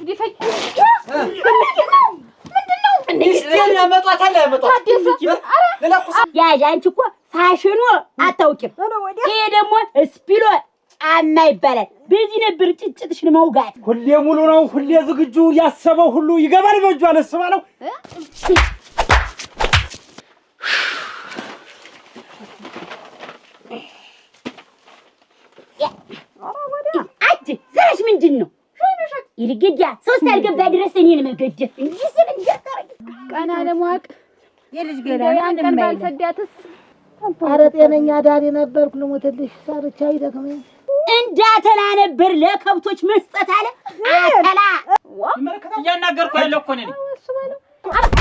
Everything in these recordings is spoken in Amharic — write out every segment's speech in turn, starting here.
ቢፈጭ ምንድነው ያመጣታል ያዥ አንቺ እኮ ፋሽኑ አታውቂም። ይሄ ደግሞ ስፒሎ ጫማ ይባላል። በዚህ ነበር ጭጭትሽን መውጋት። ሁሌ ሙሉ ነው፣ ሁሌ ዝግጁ፣ ያሰበው ሁሉ ይገባል በእጁ አነስባለው። አጭ ዘራሽ ምንድነው? ይልግዲያ ሶስት አልገባ ድረስ እኔን መገደፍ እንጂ ስለንጀታረግ ቀና ለማቅ የልጅ ገና አንተን ባልሰዳትስ ኧረ ጤነኛ ዳሪ ነበርኩ። ልሞትልሽ ሰርቻ ይደክመኝ እንዳተላ ነበር ለከብቶች መስጠት አለ አተላ እያናገርኩ ያለው እኮ ነኝ። እሱ ባለው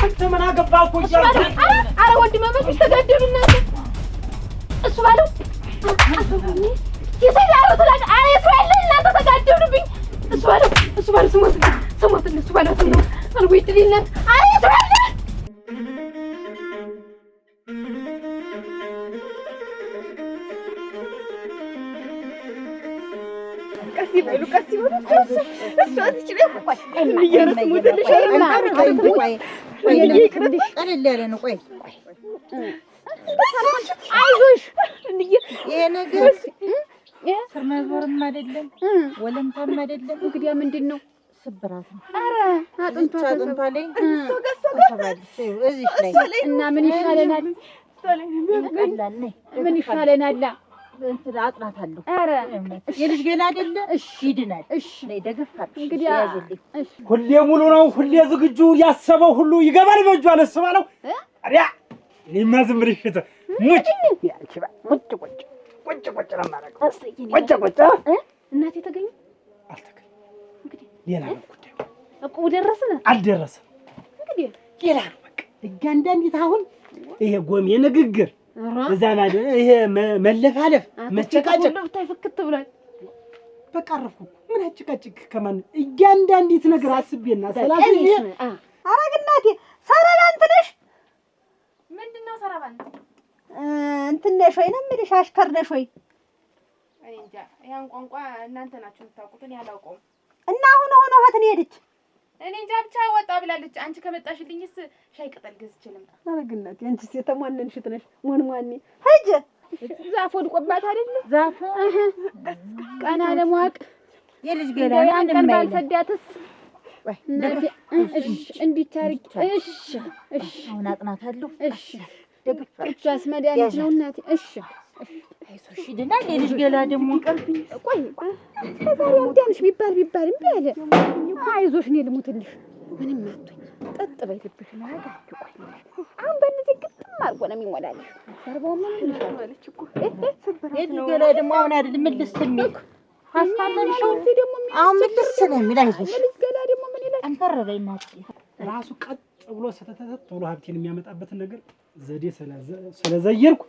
አንተ ምን አገባህ እኮ እያልኩ ኧረ ወንድሜ መች ተጋደሉና እሱ ባለው ይሰያሉ ተላቅ አረ እስራኤል እናንተ ተጋደሉብኝ። እሱ ባለው ስሞት እሱ ባለው አልኩ ይጥልልናት አረ እስራኤል ቀስ ይበሉ እሱ አትችልም። ቆይ እየረስ ሞተልሽ አይዞሽ ይሄ ነገር ስርመዞርም አይደለም ወለምታም አይደለም። እንግዲህ ምንድነው? ስብራት ነው። ኧረ አጥንቷ ላይ እና ምን ይሻለናል? ምን ይሻለናል? እንትን አጥናታለሁ። ኧረ የልጅ ገና አይደለ? እሺ ይድናል። እሺ ላይ ደገፋት እንግዲህ ያዝልኝ። ሁሌ ሙሉ ነው፣ ሁሌ ዝግጁ፣ ያሰበው ሁሉ ይገባል በእጁ አነስባለው። አሪያ እኔማ ዝም ብለሽ ሙጭ ያልችባ ቁጭ ነው የማደርገው። ቁጭ እናቴ ተገኘ አልተገኘ እንግዲህ ሌላ ነው ጉዳዩ። እኮ ደረሰ አልደረሰም እንግዲህ ሌላ ነው በቃ። እያንዳንዲት አሁን ይሄ ጎሜ ንግግር እዛ ማለት ይሄ መለፋለፍ መጨቃጨቅ ፍክት ብሏል። በቃ አረፍኩ። ምን አጭቃጭቅ ከማን እያንዳንዲት ነገር አስቤና ሰላም አረግናቴ ሰራባንት ነሽ። ምንድነው ሰራባንት? እንትን ነሽ ወይ ነው የምልሽ? አሽከር ነሽ ወይ? እኔ እንጃ ያን ቋንቋ እናንተ ናችሁ የምታውቁት፣ እኔ አላውቀውም። እና አሁን እህትን ሄደች። እኔ እንጃ ብቻ ወጣ ብላለች። አንቺ ከመጣሽልኝስ ሻይ ቅጠል ገዝቼ ልምጣ። አረግናቴ አንቺስ የተሟነንሽት ነሽ። ሞንሟኔ ሂጅ። ዛፍ ወድቆባት አይደል? ዛፍ ቀና ለማቅ የልጅ ገና አንተን ባልሰዳትስ እናቴ እንዲታርቅ። እሺ አሁን አጥናታለሁ። እሺ እሷስ መድኃኒት ነው እናቴ። እሺ አይዞሽ ይድናል። የልጅ ገላ ደግሞ ቀርብኝ። ቆይ ከዛሬ ወዲያንሽ ቢባል እምቢ አለ። አይዞሽ እኔ ልሙትልሽ። ምንም አትሆኝ። ጠጥ በይ ልብሽ ነው ያጋጭ። ቆይ አሁን በእነዚህ ግጥም አድርጎ ነው የሚሞላልሽ። ሰርባው ምን ልሻለች እኮ የልጅ ገላ ደግሞ አሁን አይደል ምን ልስሚል አስታለንሽው ደግሞ አሁን ምን ልስነ የሚል አይዞሽ። የልጅ ገላ ደግሞ ምን ይላል? አንፈር በይ እናቴ። ራሱ ቀጥ ብሎ ሰተተተ ብሎ ሀብቴን የሚያመጣበትን ነገር ዘዴ ስለዘየርኩ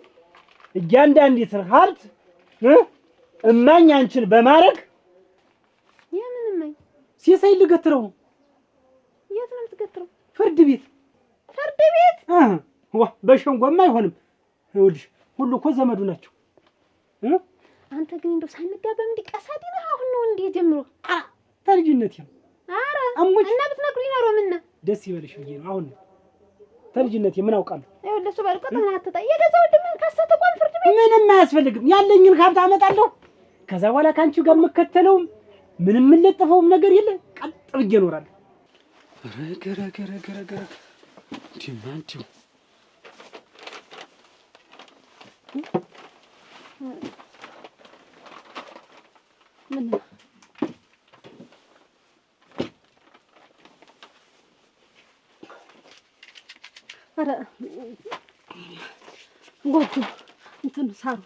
እያንዳንዲት ሀብት እማኝ አንቺን በማድረግ የምን እማኝ ሲሳይ ልገትረው ነው። የት ነው ልትገትረው? ፍርድ ቤት በሸንጎማ አይሆንም። ይኸውልሽ ሁሉ እኮ ዘመዱ ናቸው። አንተ ግን እንደው ሳንጋባ እንዲቀሳዲ ነው አሁን ነው እንዴ ጀምሮ? ተልጅነቴ ነው። ኧረ አሙች እና ብትነግሩኝ ነው ምንና ደስ ይበልሽ ብዬ ነው። አሁን ተልጅነቴ ምን አውቃለሁ? ይኸውልህ እሱ ባልቆ ተናተታ የገዛው ደምን ካሰተ ቆን ፍርድ ቤት ምንም አያስፈልግም። ያለኝን ሀብት አመጣለሁ። ከዛ በኋላ ካንቺ ጋር የምከተለውም ምንም የምለጥፈውም ነገር የለ። ቀጥ ብዬ እኖራለሁ። ረገረገረገረገረ ዲማንቲው ምን ኧረ ጎጆ እንትን ሳሩ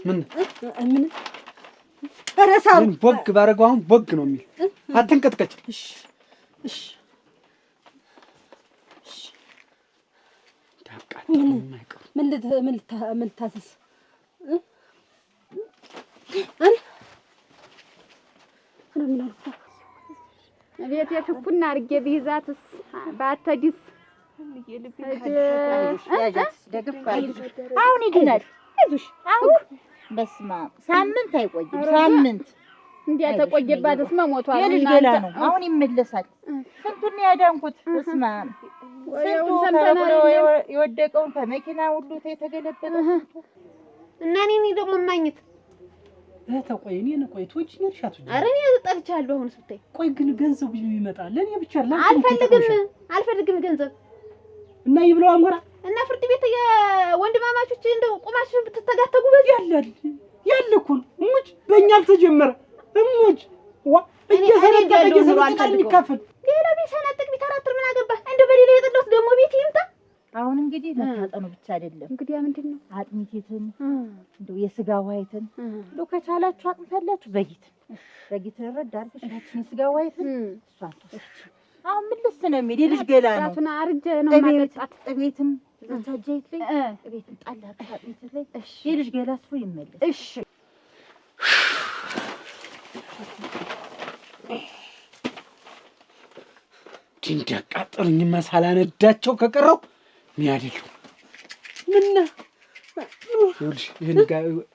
ምን ኧረ ሳሩ ቦግ ባረገው አሁን ቦግ ነው የሚል አትንቀጥቀጭ። እሺ እሺ ምን ልታዘዝ? ቤት የትኩና አድርጌ ብይዛትስ ባተዲስ አሁን ይድናል። አይዞሽ አሁን በስመ አብ ሳምንት አይቆይም። ሳምንት እንዲያ ተቆየባትስ መሞቷ የልጅ ገላ ነው። አሁን ይመለሳል። ስንቱን ያዳንኩት እስማ ስንቱ ተረግሎ የወደቀውን ከመኪና ሁሉ የተገለበጠ እና እኔ ደግሞ ማግኘት ተቆይ እኔን ቆይ ቶች ነርሻቱ ኧረ እኔ ጠርቻለሁ። አሁን ስታይ ቆይ ግን ገንዘቡ ይመጣል ለኔ ብቻ አልፈልግም ገንዘብ እና ይብለው አሞራ እና ፍርድ ቤት የወንድማማቾች እንደው ቁማሽን ብትተጋተጉ በዚህ ያለ እኮ ሙጭ በእኛ አልተጀመረ ሙጭ እየሰነጠቀ የሚካፈል ሌላ ቢሰነጥቅ ቢተራትር ምን አገባ እንደው በሌላ የጥዶት ደግሞ ቤት ይምጣ። አሁን እንግዲህ መታጠኑ ብቻ አይደለም እንግዲህ ምንድነው አጥሚቴትን እንደው የስጋ ዋይትን እንደው ከቻላችሁ አጥምታላችሁ በጊት ረዳ አርገሽ የስጋ ዋይትን እሷን አሁን ምልስ ነው የሚል የልጅ ገላ ነው። ጣቱና አርጀ ነው ማለጣት እቤትም ዘታጀይት ላይ እቤትም ጣላ አጥሚት ላይ የልጅ ገላ ስፎ ይመለስ። እሺ እንዲያቃጥሉኝ ሳላነዳቸው ከቀረው ሚያድሉ ምና ይኸውልሽ ይሄን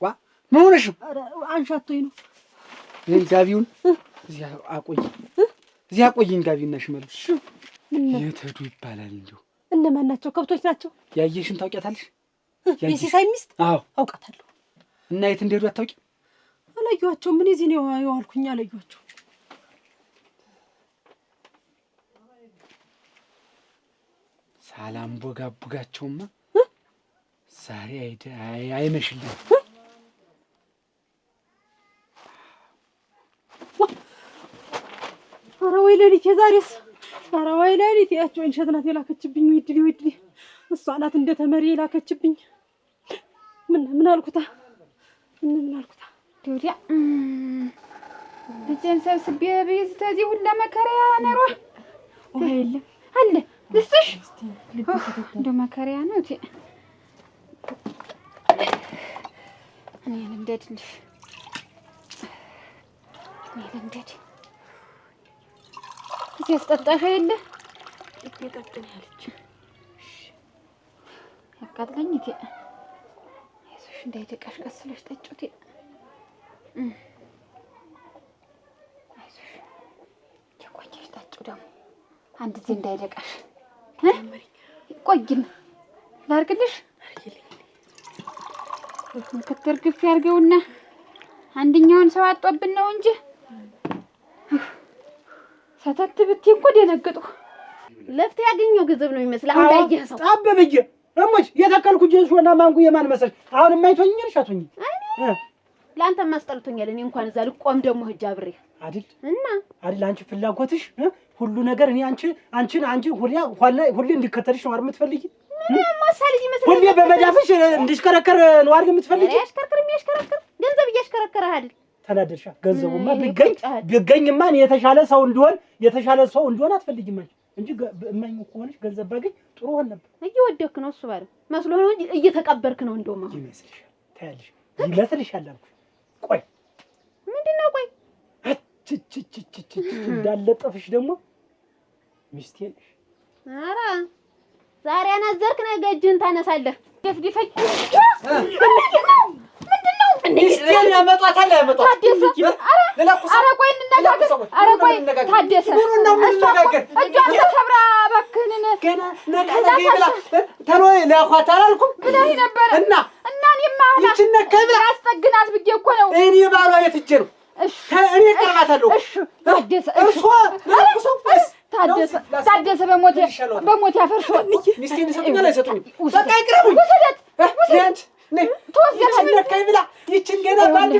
ዋ ምን ሆነሽ ነው? አንሻቶኝ ነው። ይሄን ጋቢውን እዚያ አቆይኝ ጋቢና ሽመልሽ የት ሄዱ ይባላል እንደው እነማን ናቸው? ከብቶች ናቸው። ያየሽን ታውቂያታለሽ? የሲሳይ ሚስት? አዎ አውቃታለሁ። እና የት እንደሄዱ አታውቂም? አላየኋቸውም። ምን እዚህ ነው የዋልኩኝ። አላየኋቸውም። ሰላም ቦጋቡጋቸውማ ዛሬ አይመሽልኝ። ኧረ ወይ ሌሊት የዛሬስ! ኧረ ወይ ሌሊት ያቸው እንሸት ናት የላከችብኝ። ወይድሊ እሷ ናት እንደ ተመሪ የላከችብኝ። ምን አልኩታ ዲያ ልጄን ሰብስቤ ቤዝ ተዚህ ሁላ መከራ ነሯ ውሃ የለም አለ ልስጥሽ እንደ መከሪያ ነው እቴ እኔ ልምደድልሽ እዚህ አስጠጣሽ የለ እየጠጥን ያለች ያቃጥለኝ እቴ አይዞሽ እንዳይደቃሽ ቀስ ብለሽ ጠጪው እቴ አይዞሽ የቆየሽ ጠጪው ደግሞ አንድ ጊዜ እንዳይደቃሽ ቆይን ላርግልሽ ክትር ግፍ ያርገውና አንደኛውን ሰው አጥቶብን ነው እንጂ ሰተት ብትይ እኮ ደነገጥኩ። ለፍታ ያገኘው ገንዘብ ነው የሚመስል። አሁን ዳየ ሰው አበበየ እሞች የተከልኩ ጀንሶና ማንጉ የማን መሰል አሁን የማይቶኝ እርሻቶኝ ለአንተ ማስጠልቶኛል። እኔ እንኳን እዛ ልቆም ደግሞ ሂጅ አብሬ አይደል እና አይደል አንቺ ፍላጎትሽ ሁሉ ነገር እኔ አንቺ ሁሌ እንዲከተልሽ ነው አይደል የምትፈልጊ? ማሳልጅ ይመስል ሁሌ በመዳፍሽ እንዲሽከረከር ነው አይደል የምትፈልጊ? ያሽከረከር ገንዘብ እያሽከረከረ አይደል? ተናደርሻ። ገንዘቡማ ቢገኝማ የተሻለ ሰው እንዲሆን አትፈልጊም አንቺ እንጂ እማኝ ከሆነሽ ገንዘብ ባገኝ ጥሩ ሆነ ነበር። እየወደክ ነው እሱ ባለ መስሎ ነው እንጂ እየተቀበርክ ነው እንደውም ይመስልሻል? ታያለሽ ይመስልሻል አልኩ። ቆይ ምንድነው? ቆይ እንዳለጠፍሽ ደግሞ ሚስቴ ነሽ። ኧረ ዛሬ አናዘርክ ነገ እጅህን ታነሳለህ። ደፍድፈኝ ምንድነው? ሚስቴን ያመጣታል ታደሰ። ኧረ ቆይ እንነጋገር። ኧረ ቆይ ታደሰ እጇን ተሰብራ እባክህን ገና ነገ ብላ ተሎ ለአኳት አላልኩም ብለህ ነበር እና እኔማ ይችን ነካይ ብላ አስጠግናት ብዬ እኮ ነው። እኔ ባሏ የት ሂጅ ነው? እኔ ቀርባታለሁ። ታደሰ ታደሰ በሞት ያፈርሶ ሚስቴን ይሰጡኛል አይሰጡኝም? በቃ ይቅረቡኝ። ውሰደት ነካይ ብላ ይችን ገና በአንድ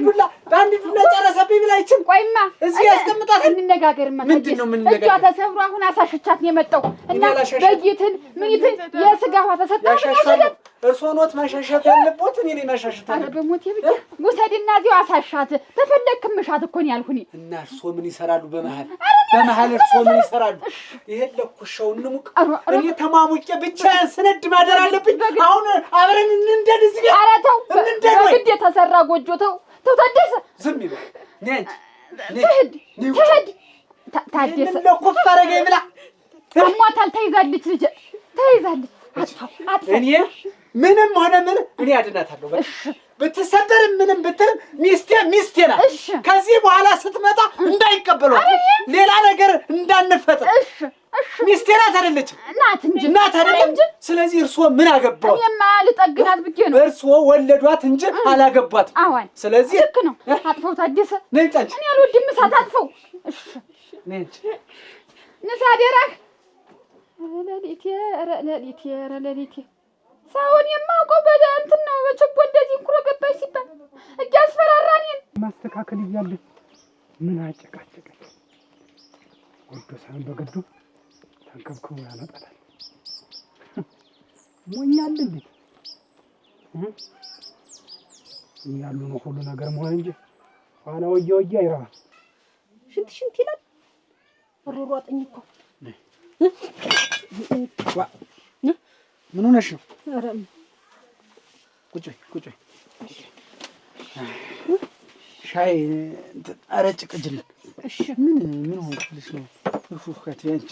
ዱላ ጨረሰብኝ ብላ ይችን ቆይማ እዚህ ያስቀምጣት። እንነጋገርማ። ምንድን ነው የምንነጋገር? እጇ ተሰብሮ አሁን አሳሽቻት ነው የመጣው እና በይትን ምይትን የስጋ ውሃ ተሰጣት። እርስዎ ኖት ማሻሻት ያለቦት እኔ ነኝ ማሻሻት ያለብኝ። ኧረ በሞቴ ብቻ ውሰድና እዚያው አሳሻት። ተፈለግክም እሻት እኮ ነው ያልኩኝ። እና እርስዎ ምን ይሰራሉ? በመሀል እርስዎ ምን ይሰራሉ? ይሄን ለኩሻው እንሙቅ። እኔ ተማሙቄ ብቻዬን ስነድ ማደር አለብኝ። አሁን አብረን እንደድ እዚህ ጋር። ኧረ ተው በግድ የተሰራ ጎጆ ተው ታደሰ። ዝም ይበል። ትሂድ ታደሰ። ምን ለኩፍ ታረገኝ ብላ አሟታል። ተይዛለች ልጄ ተይዛለች። አጥፋው እኔ ምንም ሆነ ምን እኔ አድናታለሁ። በቃ ብትሰደርም ምንም ብትልም ሚስቴ ናት። እሺ ከዚህ በኋላ ስትመጣ እንዳይቀበሏት ሌላ ነገር እንዳንፈጥር። እሺ እሺ ሚስቴ ናት አይደለችም? ናት አይደለም። ስለዚህ እርስዎ ምን አገባው? እኔማ ልጠግናት ብዬ ነው። እርስዎ ወለዷት እንጂ አላገቧትም። አዋን ስለዚህ ልክ ነው። አጥፈው ታደሰ ነይ ጣጭ። እኔ አልወድም እሳት አጥፈው። እሺ ነይ ንሳ ደራህ ለሊቴ ሰውን የማውቀው በእንትን ነው በችቦ እንደዚህ እንኩሮ ገባሽ ሲባል እያስፈራራኝ ማስተካከል እያለ ምን አጨቃጨቀኝ? ወዶ ሳይሆን በግዱ ተንከብክቦ ያመጣታል። ሞኛል እንዴ ያሉ ነው ሁሉ ነገር መሆን እንጂ ኋላ ወየ አይረባም። ሽንት ይላል ሮሯጠኝ እኮ ምን ሆነሽ ነው? ኧረ ቁጭ በይ ሻይ አረጭ ቅጅልን። እሺ ምን ሆንኩልሽ ነው? ከትያንች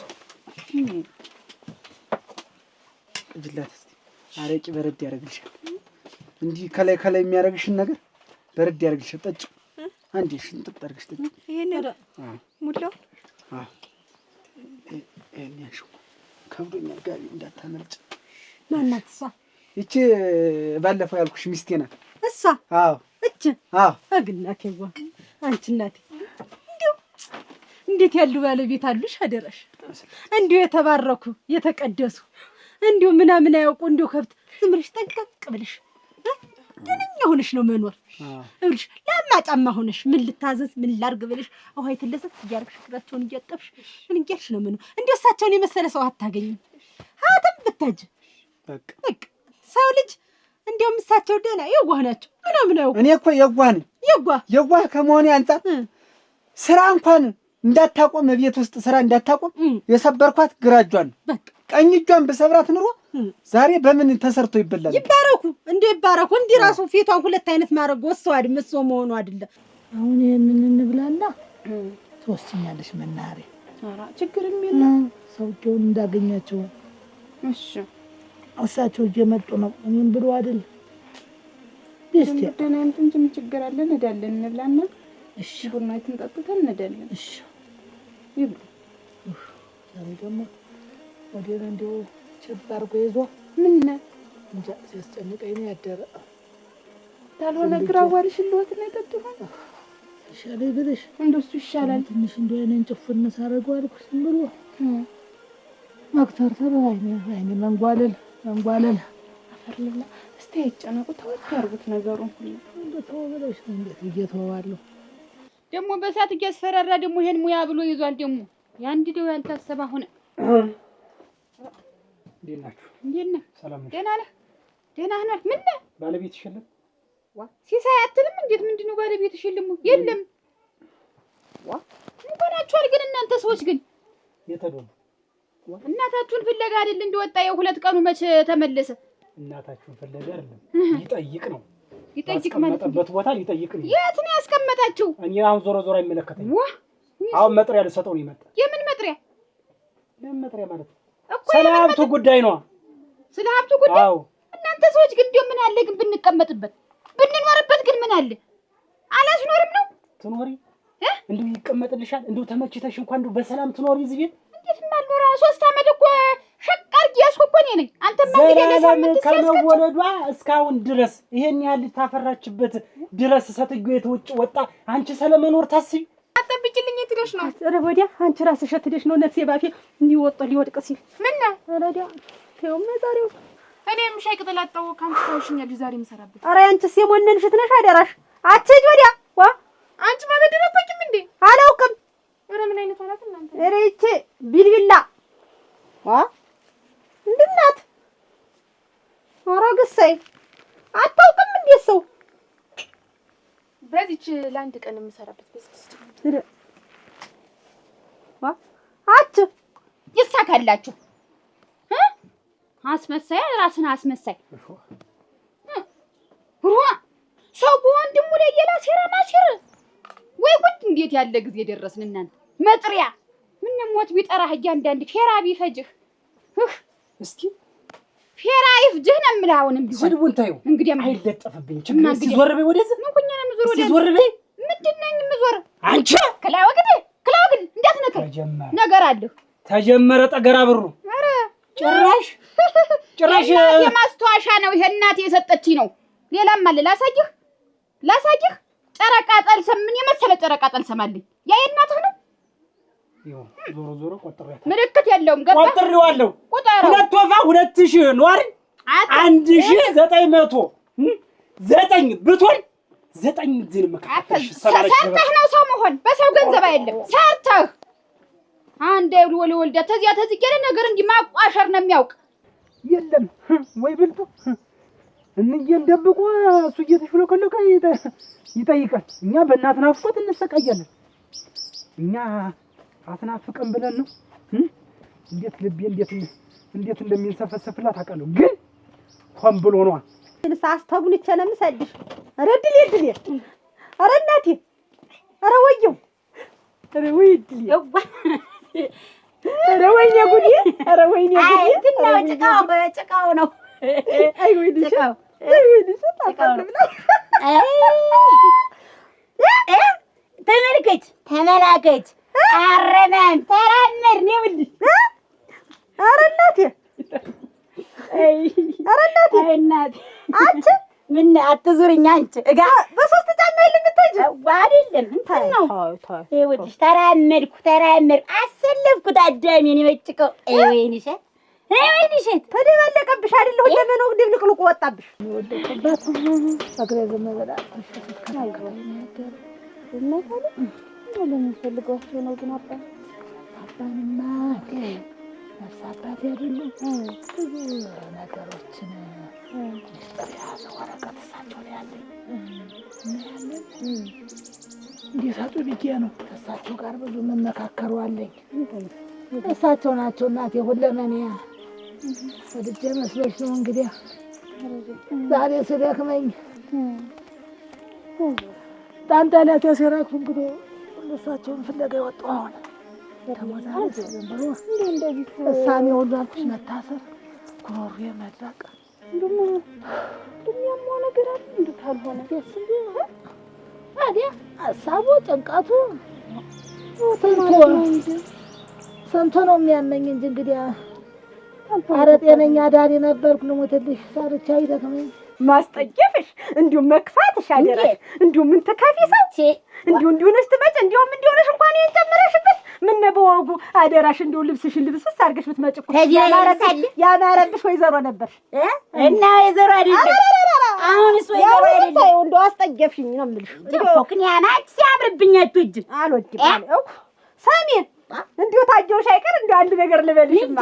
ቅጅላት እስቲ አረቂ በረድ ያደርግልሻል። እንዲህ ከላይ የሚያደርግሽን ነገር በረድ ያደርግልሻል። ጠጭ አንዴ ሽንጥጥ አድርገሽ ጠጭ። ይሄን ሙላው ይሄን ያልሽው ከብዶኛል። ጋቢ እንዳታመልጭ። ማናት እሷ? ይቺ ባለፈው ያልኩሽ ሚስቴ ናት። እሷ? አዎ እቺ? አዎ። አግናቴዋ አንቺ እናቴ እንዴት ያሉ ባለቤት አሉሽ! አደረሽ እንዲሁ የተባረኩ የተቀደሱ እንዲሁ ምናምን አያውቁ እንዲሁ ከብት ዝም ብለሽ ጠንቀቅ ብለሽ ደነኛ ሆነሽ ነው መኖር። እልሽ ለማጫማ ሆነሽ ምን ልታዘዝ ምን ላርግ ብለሽ ውሃ የተለሰት እያርግሽ እግራቸውን እያጠብሽ ምን እያልሽ ነው መኖር። እንዲሁ እሳቸውን የመሰለ ሰው አታገኝም። ሀተም ብታጅ በቃ ሰው ልጅ እንዲያውም እሳቸው ደህና የዋህ ናቸው ምናምን አያውቁ። እኔ እኮ የዋህ ነኝ። የዋህ ከመሆኔ አንጻር ስራ እንኳን እንዳታቆም ቤት ውስጥ ስራ እንዳታቆም የሰበርኳት ግራ እጇን ነው። ቀኝ እጇን በሰብራት ኑሮ ዛሬ በምን ተሰርቶ ይበላል? ይባረኩ እንዴ ይባረኩ። እንዲህ ራሱ ፊቷን ሁለት አይነት ማድረግ ወሰዋድ መስሶ መሆኑ አይደለም። አሁን ይሄንን እንብላና ተወስኛለሽ መናኸሪያ። ኧረ ችግርም የለም ሰውዬውን እንዳገኛቸው። እሺ እሳቸው እየመጡ ነው። እኔም ብሎ አይደል እስቲ ደህና እንጂ ምን ችግር አለ? እንሄዳለን እንብላና እሺ ቡናችን ጠጥተን እንሄዳለን። እሺ ይብሉ። ዛሬ ደግሞ ወዲያ እንደው ቸባር ጎይዞ ምን እንጃ ሲያስጨንቀኝ ነው ያደረ። ታልሆነ ግራዋልሽ ልወት ነው የጠጡት ይሻለኝ ብለሽ እንደሱ ይሻላል። ትንሽ እንደው እኔን ጭፍን ሳረገው አልኩት ዝም ብሎ ማክተርተር አይኔ መንጓለል አፈርልላ። እስቲ አይጨነቁ ተወት ያርጉት ነገሩን ሁሉ እንደው ብለሽ ነው እንዴት እየተዋዋለሁ ደግሞ በሳት እያስፈራራ ደግሞ ይሄን ሙያ ብሎ ይዟል። ደግሞ ያንድ ደው ያልታሰባ ሆነ። እንዴት ናችሁ? እንዴት ነህ? ሰላም ነሽ? ደህና ነህ? ደህና ነህ? ምን ነህ? ባለቤትሽ የለም? ሲሳይ አትልም? እንዴት ምንድነው ባለቤትሽ የለም? የለም እንኳናችኋል። ግን እናንተ ሰዎች ግን የተዶሉ እናታችሁን ፍለጋ አይደል እንደወጣ የሁለት ቀኑ መቼ ተመለሰ? እናታችሁን ፍለጋ አይደለም ይጠይቅ ነው። ይጠይቅ ማለት ያስቀመጠበት ቦታ ይጠይቅ ነው። የት ነው ያስቀመጣችሁ? እኔ አሁን ዞሮ አይመለከተኝ። አሁን መጥሪያ ልሰጠው ነው የመጣ። የምን መጥሪያ? ለምን መጥሪያ ማለት ነው? ስለ ሀብቱ ጉዳይ ነው። ስለ ሀብቱ ጉዳይ? አዎ። እናንተ ሰዎች ግን እንደው ምን አለ ግን ብንቀመጥበት ብንኖርበት ግን ምን አለ? አላስኖርም ነው? ትኖሪ እንደው ይቀመጥልሻል። እንደው ተመችተሽ እንኳን እንደው በሰላም ትኖሪ እዚህ ቤት። እንዴት ማልኖር? 3 ዓመት እኮ ሸቃር ያስኮኮ እኔ ነኝ። አንተ ማን ለምን ከመወለዷ እስካሁን ድረስ ይሄን ያህል ታፈራችበት ድረስ ሰትዮ ውጭ ወጣ። አንቺ ስለመኖር ታስቢ አጠብቂልኝ ትለሽ ነው? ኧረ ወዲያ አንቺ ራስሽ ትለሽ ነው። ነፍሴ ባፌ እንዲወጣ ሊወድቅ ሲል ምን ነው? ኧረ ወዲያ ተውም ዛሬው እኔም ሻይ ቅጠል አጣው ካንቺ ታውሽኛል ዛሬ የምሰራበት። ኧረ አንቺስ የሞነንሽ ትነሽ አደራሽ አትሄጂ ወዲያ። አንቺ ማለት አታውቂም እንዴ? አላውቅም። ኧረ ምን አይነት አላት እናንተ? ኧረ ይቺ ቢልቢላ ምንድን ናት? ኧረ ግሳይ አታውቅም እንዴ? ሰው በዚች ለአንድ ቀን የምሰራበት በዚህ አች ይሳካላችሁ። አስመሳይ ራስን አስመሳይ ሰው በወንድሙ ላይ ሌላ ሴራ ማሲር ወይ ጉድ! እንዴት ያለ ጊዜ ደረስን እናንተ። መጥሪያ ምን ሞት ቢጠራህ እያንዳንድ ፌራ ቢፈጅህ እስኪ ፌራ ይፍጅህ ነው የምልህ። አሁንም ቢሆን ስድቡን ታዩ እንግዲህ አይለጠፍብኝ። ችግር ሲዞር በይ ወደዚህ ምን ኩኛ ነው የምዞር? ወደዚህ ሲዞር በይ ምንድን ነኝ የምዞር? አንቺ ክላወግድ እንዳትነካኝ ነገር አለሁ። ተጀመረ ጠገራ ብሩ። ኧረ ጭራሽ የማስታወሻ ነው ይሄ እናቴ የሰጠችኝ ነው። ሌላም አለ ላሳይህ። ጨረቃ ጠልሰም ምን የመሰለ ጨረቃ ጠልሰም አለኝ። ያ የእናትህ ነው። ዞሮ ቆጥሬያለሁ። ምልክት የለውም። ገባ ቆጥሬዋለሁ። ቁጠረው። 2 ወፋ 2000 ኗሪ 1909 ብትሆን 9 ጊዜ መካከል ሰርተህ ነው ሰው መሆን። በሰው ገንዘብ አይደለም ሰርተህ አንዴ ወልዳ ተዚያ ያለ ነገር እንዲህ ማቋሸር ነው የሚያውቅ የለም ወይ ብልጡ እንዬን ደብቆ እሱ እየተሽሎከለከ ይጠይቃል። እኛ በእናት ናፍቆት እንሰቃያለን። እኛ አትናፍቅም ብለን ነው። እንዴት ልቤ እንዴት እንደሚንሰፈሰፍላት አውቃለሁ። ግን ሆን ብሎ ነው ሳስተቡን እቸለም ሰድሽ ረድል ይድል አረ እናቴ አረ ወየው አረ ወይ ይድል አረ ወይኔ ጉዲ አረ ወይኔ ጉዲ ትናው ጭቃው ነው። አይ ወይ ጭቃው ተመልከች አረናን ተራመድ ነው እንዴ? አረ እናቴ እናቴ አንቺ ምን አትዙርኝ አንቺ እጋ በሶስት ጫማ ልምትጂ አይደለም እንትን ነው። ይኸውልሽ ተራመድኩ አሰለፍኩት አዳሜን የመጭቀው ወይንሽ ተደባለቀብሽ አይደል? ሁሉ ነው ድብልቅልቁ ወጣብሽ። ወደቀባት አግረ ዘመበላ ለምንፈልጋቸው ነው። ግን አባንማ ነፍሳባት አይደለም ብዙ ነገሮችን ያዘ ወረቀት እሳቸው ላይ ያለኝ እንዲሰጡ ብዬ ነው። ከእሳቸው ጋር ብዙ መመካከሩ አለኝ። እሳቸው ናቸው እናቴ ሁለመኔያ። ወድጄ መስሎሽ ነው እንግዲህ ዛሬ ስደክመኝ ጣንጣላት ያሰራኩ እንግዲህ እሳቸውን ፍለጋ የወጣሁ አሁን ተሞዛለች ብሎ እንደዚህ እሳኔ ሁሉ አልኩሽ መታሰር ጉሮሮ የመላቅ እንደሚያማው ነገር አለ። እንዴ ካልሆነ ደስ ቢሆን ታዲያ ሀሳቡ ጭንቀቱ ሰንቶ ነው የሚያመኝ እንጂ እንግዲህ ኧረ ጤነኛ ዳሪ ነበርኩ። ልሞትልሽ ሰርቻ ይደክመኝ ማስጠየፍሽ እንዲሁም መክፋትሽ አደረሽ እንዲሁም ምን ተካፊ ሰው እንዲሁ ነሽ ትመጭ እንዲሁም ነሽ እንኳን የጨመረሽበት ምን በወጉ አደራሽ እንዲሁ ልብስሽን ልብስስ አድርገሽ ብትመጭ እኮ ያማረብሽ ወይዘሮ ነበርሽ እና ወይዘሮ አይደለም። አሁንስ ወይዘሮ አይደለም። እንደው አስጠየፍሽኝ ነው የምልሽ። ግን ያማች ሲያምርብኝ አትወጂም አልወድም አለው ሰሜን እንዲሁ ታጀውሽ አይቀር እንዲሁ አንድ ነገር ልበልሽማ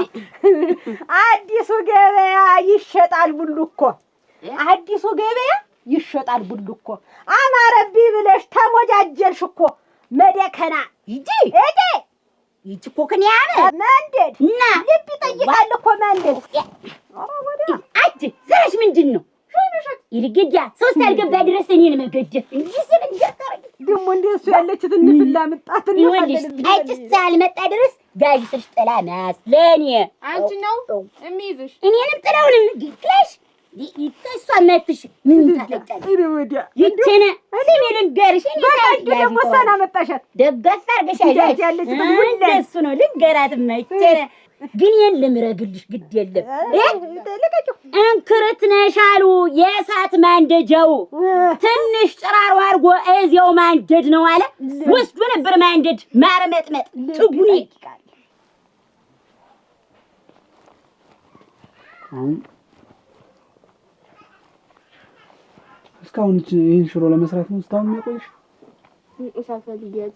አዲሱ ገበያ ይሸጣል ቡሉ እኮ አዲሱ ገበያ ይሸጣል ቡሉ እኮ አማረብኝ ብለሽ ተሞጃጀልሽ እኮ መደከና ይጂ እኮ ከኒያነ መንደድ እና ልብ ይጠይቃል እኮ መንደድ አጅ ዘሽ ምንድነው ይልግዲያ ሶስት አልገባ ድረስ እኔን መገደፍ እንጂ ስለ እንጀታረግ ደሞ እንደሱ ያለች ትንፍላ መጣት ነው ይወልሽ አጭስ ሳልመጣ ድረስ ጋይስሽ ጥላ ናስ ለኔ አንቺ ነው የሚይዝሽ እኔንም ጥላውንም ግክላሽ ይተሷ መጥሽ ምን ታለጫለሽ እኔ ወዲያ ይተነ ስሜ ልንገርሽ እኔ ባንዱ ደሞ ሰና መጣሻት ደገፍ አርገሻሽ ያለች እንደሱ ነው ልንገራት ማይተነ ግን የለም ረግልሽ ግድ የለም ለቀቂው እንክርት ነሻሉ የእሳት ማንደጃው ትንሽ ጭራሮ አድርጎ እዚያው ማንደድ ነው አለ ወስዶ ነበር ማንደድ ማርመጥመጥ ጥጉኔ ይቃል እስካሁን ይሄን ሽሮ ለመስራት ነው ስታውን የሚያቆይሽ? እሳት ሊያዝ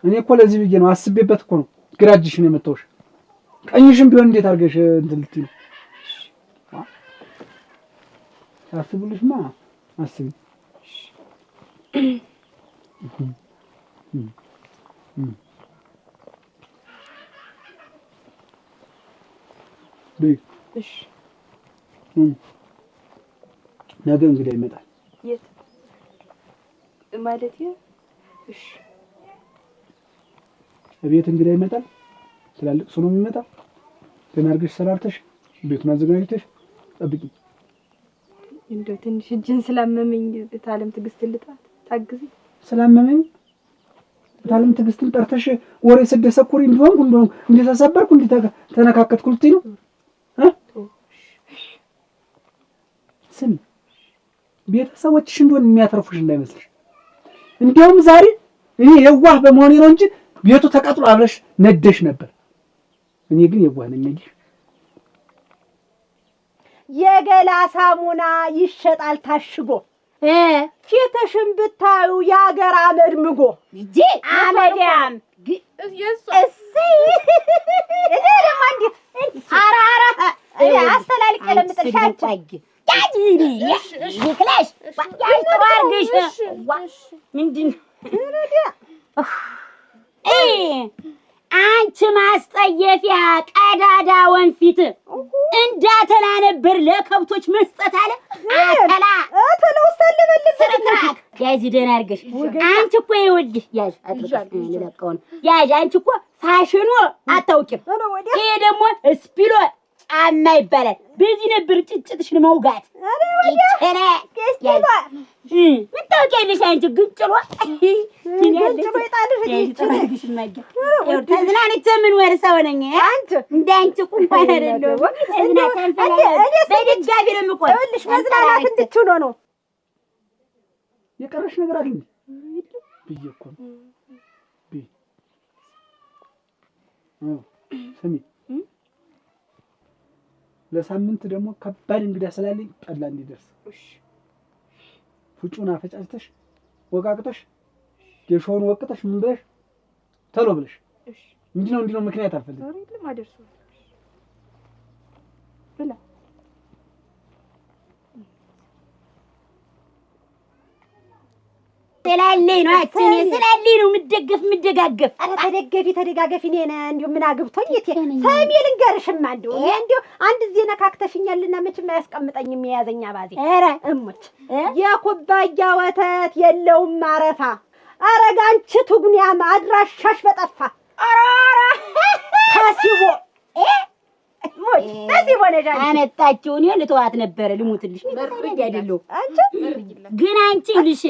እኔ እኮ ለዚህ ብዬ ነው አስቤበት እኮ ነው ግራ እጅሽን የመታውሽ። ቀኝሽም ቢሆን እንዴት አድርገሽ እንትን ልትይ ነው? አስብልሽማ አስቢ። እሺ ነገ እንግዲህ ይመጣል። የት ማለት ነው? እሺ ቤት እንግዲህ ይመጣል። ትላልቅ ሰው ነው የሚመጣው። ገና አድርገሽ ሰራርተሽ ቤቱን አዘጋጅተሽ ጠብቂ። እንደው ትንሽ እጅን ስላመመኝ ታለም ትዕግስት ልጣት ታግዚ። ስላመመኝ ታለም ትዕግስትን ጠርተሽ ወሬ ስደሰኩሪ እንደሆንኩ እንደተሰበርኩ እንደተነካከትኩ ልትይ ነው? ስሚ ቤተሰቦችሽ እንደሆነ የሚያተርፉሽ እንዳይመስልሽ። እንዲያውም ዛሬ እኔ የዋህ በመሆኔ ነው እንጂ ቤቱ ተቃጥሎ አብረሽ ነደሽ ነበር። እኔ ግን የዋህ ነኝ እንጂ የገላ ሳሙና ይሸጣል ታሽጎ ፊትሽን ብታዩ የአገር አመድ ምጎ እንጂ አመዳም እሰይ እኔ ደግሞ እንዴት አራራ አስተላልቅ ለምጥልሻች ያጂኒ ይክላሽ ያልተዋርግሽ ምንድን አንቺ ማስጠየፊያ ቀዳዳ ወንፊት እንዳተላ ነበር ለከብቶች መስጠት አለ። አተላ ወሰለበልኝ ያዚ ደህና አድርገሽ አንቺ እኮ ይኸውልሽ ያዝ አጥርቀሽ ልለቀውን ያዝ አንቺ እኮ ፋሽኑ አታውቂም። ይሄ ደግሞ ስፒሎ ጫማ ይባላል። በዚህ ነበር ጭጭትሽን መውጋት ይቸራ ምን ታውቂያለሽ አንቺ ግንጭሏ ግንጭሏ ይጣልሽ ማጊያ ተዝናንቼ ምን ወር ሰው ነኝ አንቺ እንዳንቺ እንኳን አይደለም ተዝናንተን በድጋቢ ነው የምቆይ። ይኸውልሽ መዝናናት እንድትችው ነው የቀረሽ ነገር አለ ብዬሽ እኮ ስሚ ለሳምንት ደግሞ ከባድ እንግዳ ስላለኝ ጠላ እንዲደርስ ፍጩን አፈጫጭተሽ ወቃቅተሽ የሾውን ወቅተሽ ምን ብለሽ ተሎ ብለሽ እንዲህ ነው ምክንያት አልፈልግም። አይደለም አደርሱ ብላ ስላለኝ ነው አትኔ ስላለኝ ነው ምደጋገፍ ተደጋገፊ እኔ እንዲሁ ምን አግብቶኝ እቴ ሰሚ ልንገርሽማ እንዲሁ አንድ ጊዜ ነካክተሽኛልና መቼም አያስቀምጠኝም የያዘኛ ባዜ ኧረ እሞች የኩባያ ወተት የለውም ማረፋ አረጋንቺ ትጉኒያም አድራሻሽ በጠፋ አራራ ታሲቦ ሞት ታሲቦ ነጃ አመጣችሁ እኔ ልተዋት ነበር ልሙትልሽ በርግ አይደለም አንቺ ግን አንቺ ልሽ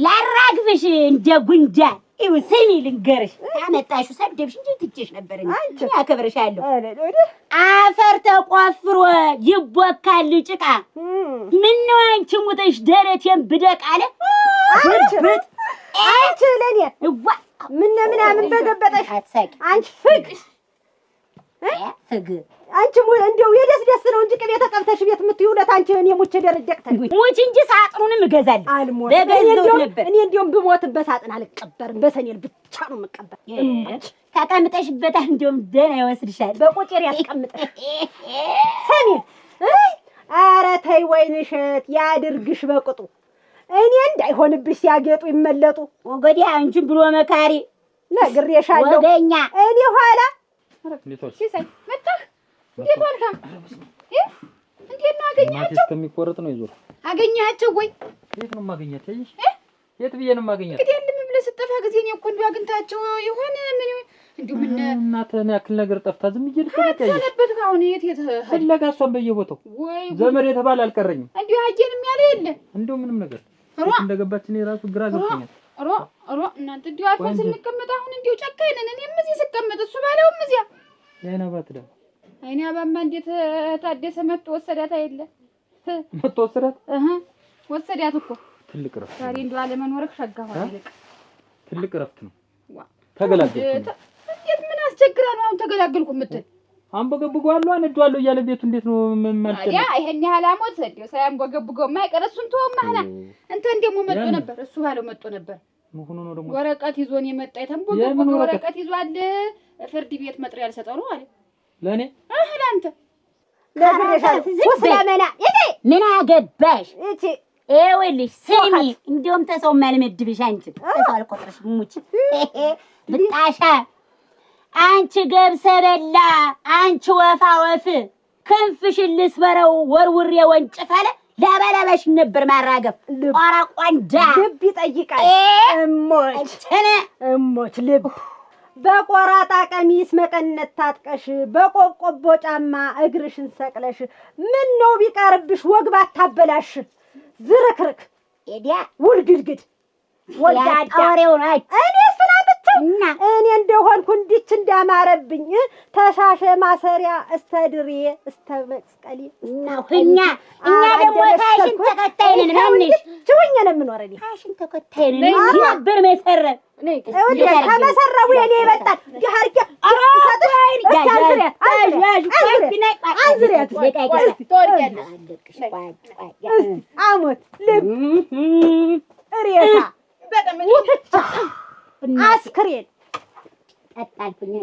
ላራግፍሽ እንደ ጉንዳን ይው ስሚ ልንገርሽ ታመጣሽው ሰደብሽ እንጂ ትጭሽ ነበር እንጂ ያከብርሻለሁ። አፈር ተቆፍሮ ይቦካል ጭቃ ምን ነው አንቺ ሙተሽ ደረቴን ብደቅ አለ አንቺ ለኔ ምን ምናምን በገበጠሽ አትሳቂ አንቺ ፍግ አንቺ እንደው የደስ ነው እንጂ ቅቤ ተቀብተሽ ቤት የምትይውለት አንቺ እኔ ሙቼ ደረጀቅተኝ ሙች እንጂ ሳጥኑንም እገዛለሁ በገዛው ነበር። እኔ እንደውም ብሞትበት ሳጥን አልቀበርም በሰኔል ብቻ ነው የምቀበር። ተቀምጠሽበታል እንደውም ደህና ይወስድሻል በቁጭር ያስቀምጠሽ ሰኔል ኧረ ተይ ወይንሸት ያድርግሽ በቅጡ እኔ እንዳይሆንብሽ ሲያጌጡ ይመለጡ ወገዲያ አንቺን ብሎ መካሪ ነግሬሻለሁ ወገኛ እኔ ኋላ ሲሳይ መጣህ? እንዴት ዋልካ? እንዴት ነው አገኛቸው? ማቴ እስከሚቆረጥ ነው ይዞር አገኛቸው ወይ? የት ነው ማገኛት? አይሽ የት ብዬ ነው ማገኛት? እንግዲህ አንድም ብለህ ስጠፋ ጊዜ ነው እኮ እንደው አግኝታቸው ይሆን ምን እንዴው ምን እናትህን ያክል ነገር ጠፍታ ዝም ብዬ ልከለቀኝ ሰነበት ካሁን የት ፈለጋ እሷን በየቦታው ወይ ዘመድ የተባለ አልቀረኝም። እንዴው አየንም ያለ የለ እንደው ምንም ነገር እንደገባች እኔ ራሱ ግራ ገብቶኛል። ሮ እናንተ እንዴው አልፈን ስንቀመጥ አሁን እንዴው ጨካኝ ነን። እኔም እዚህ ስቀመጥ እሱ ባለውም እዚያ የአይን አባት ዳ አይኔ አባማ እንዴት ታደሰ መጥቶ ወሰዳት አይደለ መጥቶ ወሰዳት ወሰዳት እኮ ትልቅ ረፍት ዛሬ እንደው አለመኖርክ ሸጋ ሆነ ይልቅ ትልቅ ረፍት ነው። ተገላገልኩ። እንዴት ምን አስቸግራ ነው አሁን ተገላገልኩ የምትል? አንበገብገዋለሁ አነዷለሁ እያለ ቤቱ እንዴት ነው ማለት ነው? ያ ይሄን ያህል አሞት እንደው ሳያንበገብገው ማይቀር እሱን ተወው ማህላ እንትን ደግሞ መጥቶ ነበር እሱ ባለው መጥቶ ነበር። ምን ነው ደግሞ ወረቀት ይዞን የመጣ የተንቦገቦገ ወረቀት ይዟል። ፍርድ ቤት መጥሪያ ያልሰጠው ነው አለ ለኔ ለአንተ ለብሬሻለሁ ምን አገባሽ እቺ ይኸውልሽ ስሚ እንደውም ተሰው ማልመድብሽ አንቺ ተሰው አልቆጥርሽ ሙች ብጣሻ አንቺ ገብሰ በላ አንቺ ወፋ ወፍ ክንፍሽን ልስበረው ወርውሬ ወንጭፍ አለ ለበለበሽ ነበር ማራገፍ ቆራቋንዳ ልብ ይጠይቃል እሞች ልብ በቆራጣ ቀሚስ መቀነት ታጥቀሽ በቆቆቦ ጫማ እግርሽን ሰቅለሽ ምን ነው ቢቀርብሽ ወግ ባታበላሽ ዝርክርክ ኤዲያ ውልግድግድ ወልዳጣሬው ናች እኔ ስላልተና እኔ እንደሆንኩ እንዲች እንዳማረብኝ ተሻሸ ማሰሪያ እስተድሬ እስተመስቀሌ ነው እኛ ደግሞ ፋሽን ተከታይ ነን ማንሽ ችውኛ ነው የምኖር እኔ ፋሽን ተከታይ ነን ነበር መሰረት ከመሰረቡ የኔ ይበልጣል ዲሃርኪ አሞት ልብ ሬሳ ሙትቻ አስክሬን አጣልኩኝ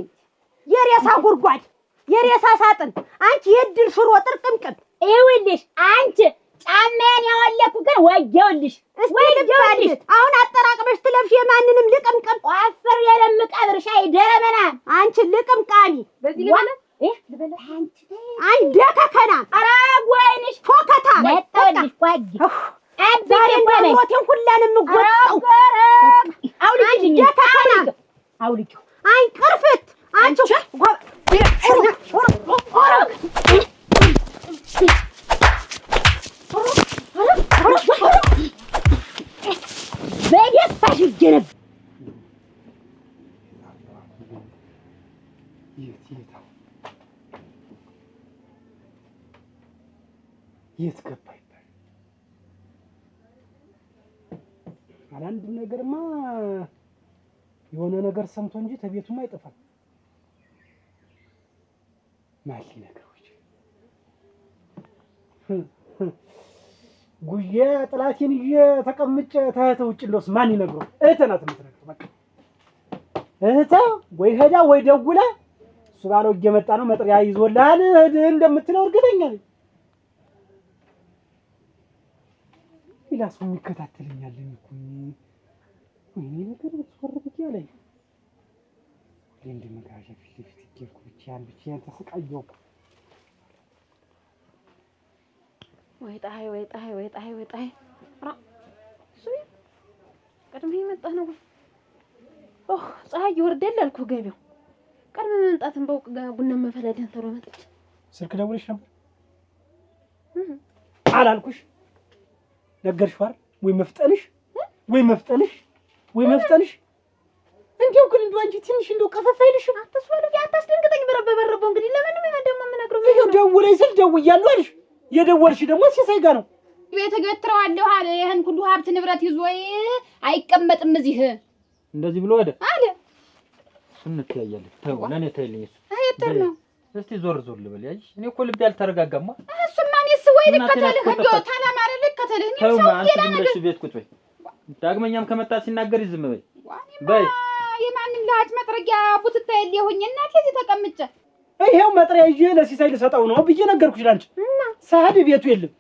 የሬሳ ጉድጓድ የሬሳ ሳጥን አንቺ የድል ሽሮ ጥርቅምቅም ይኸውልሽ አንቺ ጫማዬን ያወለኩ ግን ወየውልሽ ወየውልሽ አሁን አጠራቅመሽ ትለብሽ የማንንም ልቅምቅም አፈር የለምቀብር ሻይ ደረመና አንቺ ልቅምቃሚ በዚህ ልበለ አንቺ ደከከና ኧረ ወይንሽ ፎከታ መጣልሽ ጓጅ ዛሬ ሞቴን ሁላንም ጎጣው አውልቂኝ ደከከና አውልቂ አይ ቅርፍት አንቺ በደፋሽ ይጀነብ የት ገባ ይባል አንድ ነገርማ የሆነ ነገር ሰምቶ እንጂ ተቤቱማ አይጠፋም። ማሊ ነገሮች ጉዬ ጥላቴን ይዤ ተቀምጬ ተህተ ውጭ እንደውስ ማን ይነግረው? እህቴ ናት የምትነግረው። በቃ እህቴ ወይ ሄዳ ወይ ደውላ እሱ ባለው እየመጣ ነው መጥሪያ ይዞልሃል እንደምትለው እርግጠኛ ነኝ። ሌላ ሰው የሚከታተለኛል እኮ ወይኔ ነገር ወርብት ያለኝ እንደ መጋዣ ፊት ለፊት ይገርኩ ብቻዬን ተሰቃየሁ። ወይ ጣይ ራ ሱይ ቀድሜ መጣ ነው ፀሐይ ይወርዳል አልኩ ገቢው ቀድሜ መምጣትን በውቅ ቡና መፈለደን ተሮ መጥቼ ስልክ ደውለሽ ነበር አላልኩሽ? ነገርሽው አይደል? ወይ መፍጠንሽ እንዴው ግን እንደው አንቺ ትንሽ እንደው ቀፈፍ አይልሽም? አትስወልኝ አታስደንግጠኝ በረበረበው እንግዲህ ለምን ደግሞ የምነግረው ይሄው ደውለኝ ስል ደውያለሁ አልሽ። የደወልሽ ደግሞ ሲሳይ ጋር ነው። ቤት ገትረዋለሁ አለ ይሄን ሁሉ ሀብት ንብረት ይዞ አይቀመጥም እዚህ እንደዚህ ብሎ ወደ አለ እንተያያለን። ተው ለኔ ተይልኝ እሱ አይተር ነው እስቲ ዞር ልበል ያይሽ እኔ እኮ ልብ ያልተረጋጋማ እሱማ እኔስ ወይ ልከተልህ እንደው ታላማረ ልከተልህ እኔ ሰው አንቺ ቤት ቁጭ በይ። ዳግመኛም ከመጣ ሲናገር ዝም በይ የማንም ለሀጅ መጥረጊያ ቡትታ የለሁኝ እናቴ እዚህ ተቀምጬ ይሄው መጥሪያ ይዤ ለሲሳይ ልሰጠው ነው ብዬ ነገርኩሽ። ላንቺ ሰዓት ቤቱ የለም።